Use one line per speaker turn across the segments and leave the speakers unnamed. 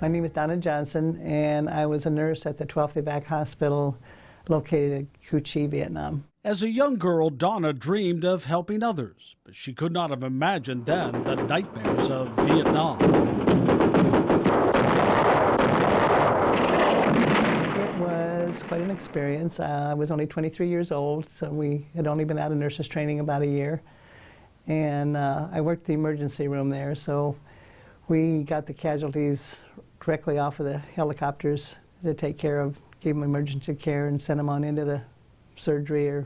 My name is Donna Johnson, and I was a nurse at the 12th Evac Hospital located at Cu Vietnam.
As a young girl, Donna dreamed of helping others, but she could not have imagined then the nightmares of Vietnam.
It was quite an experience. I was only 23 years old, so we had only been out of nurses training about a year. And I worked the emergency room there, so we got the casualties directly off of the helicopters to take care of, gave them emergency care and sent them on into the surgery or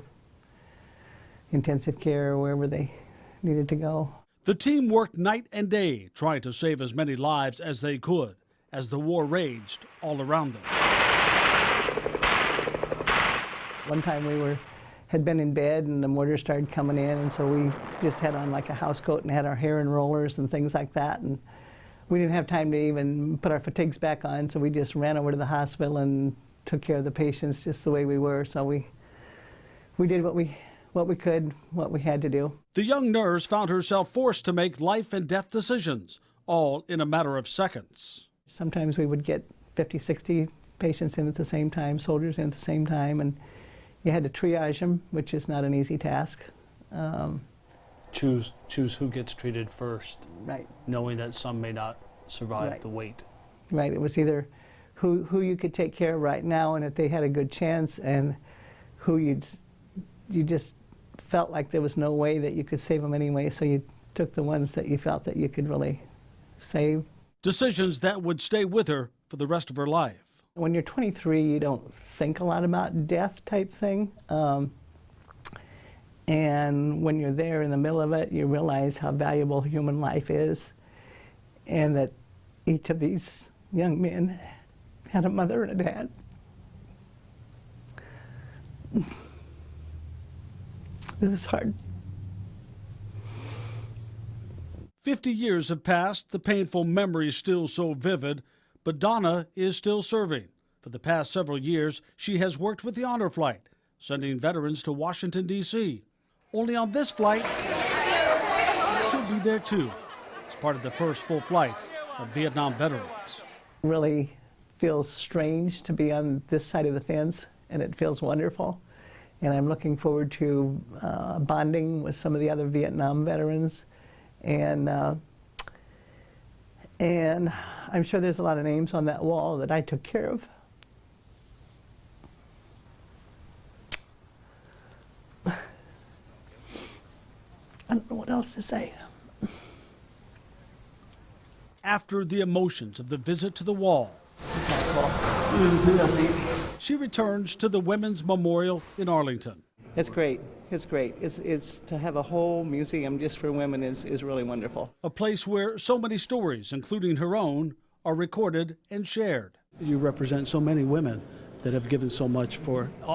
intensive care or wherever they needed to go.
The team worked night and day trying to save as many lives as they could as the war raged all around them.
One time we had been in bed and the mortar started coming in, and so we just had on like a house coat and had our hair in rollers and things like that, and we didn't have time to even put our fatigues back on, so we just ran over to the hospital and took care of the patients just the way we were. So we did what we could, what we had to do.
The young nurse found herself forced to make life and death decisions, all in a matter of seconds.
Sometimes we would get 50, 60 patients in at the same time, soldiers in at the same time, and you had to triage them, which is not an easy task.
Choose who gets treated first,
right?
Knowing that some may not survive the wait.
Right. It was either who you could take care of right now, and if they had a good chance, and who you just felt like there was no way that you could save them anyway. So you took the ones that you felt that you could really save.
Decisions that would stay with her for the rest of her life.
When you're 23, you don't think a lot about death type thing. And when you're there in the middle of it, you realize how valuable human life is, and that each of these young men had a mother and a dad. This is hard.
50 years have passed, the painful memories still so vivid, but Donna is still serving. For the past several years, she has worked with the Honor Flight, sending veterans to Washington, D.C. Only on this flight, she'll be there too. It's part of the first full flight of Vietnam veterans.
It really feels strange to be on this side of the fence, and it feels wonderful. And I'm looking forward to bonding with some of the other Vietnam veterans. And I'm sure there's a lot of names on that wall that I took care of. I don't know what else to say.
After the emotions of the visit to the wall, she returns to the Women's Memorial in Arlington.
It's great. It's great. It's to have a whole museum just for women is really wonderful.
A place where so many stories, including her own, are recorded and shared. You represent so many women that have given so much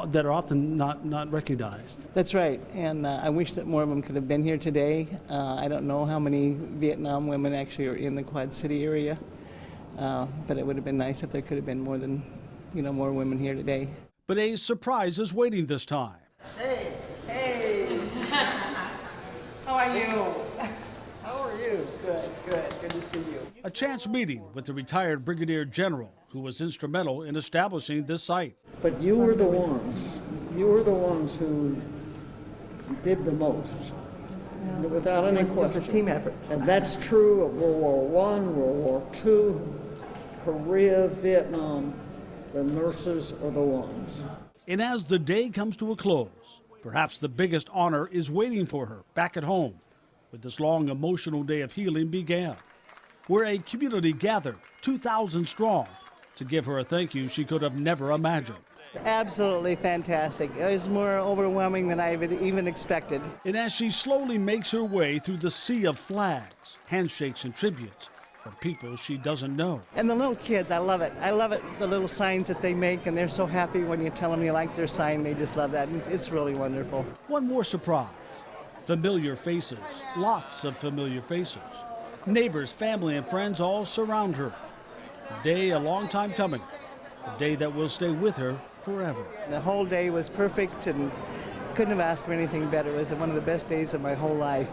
that are often not recognized.
That's right, and I wish that more of them could have been here today. I don't know how many Vietnam women actually are in the Quad City area, but it would have been nice if there could have been more women here today.
But a surprise is waiting this time.
Hey, how are you? How are you? Good to see you.
A chance meeting with the retired Brigadier General who was instrumental in establishing this site.
But you were the ones who did the most, without any question.
It was a team effort.
And that's true of World War I, World War II, Korea, Vietnam. The nurses are the ones.
And as the day comes to a close, perhaps the biggest honor is waiting for her back at home, where this long emotional day of healing began, where a community gathered 2,000 strong to give her a thank you she could have never imagined.
Absolutely fantastic. It was more overwhelming than I even expected.
And as she slowly makes her way through the sea of flags, handshakes, and tributes from people she doesn't know.
And the little kids, I love it. I love it, the little signs that they make, and they're so happy when you tell them you like their sign. They just love that. It's really wonderful.
One more surprise. Familiar faces, lots of familiar faces. Neighbors, family, and friends all surround her. A day a long time coming, a day that will stay with her forever.
The whole day was perfect and couldn't have asked for anything better. It was one of the best days of my whole life.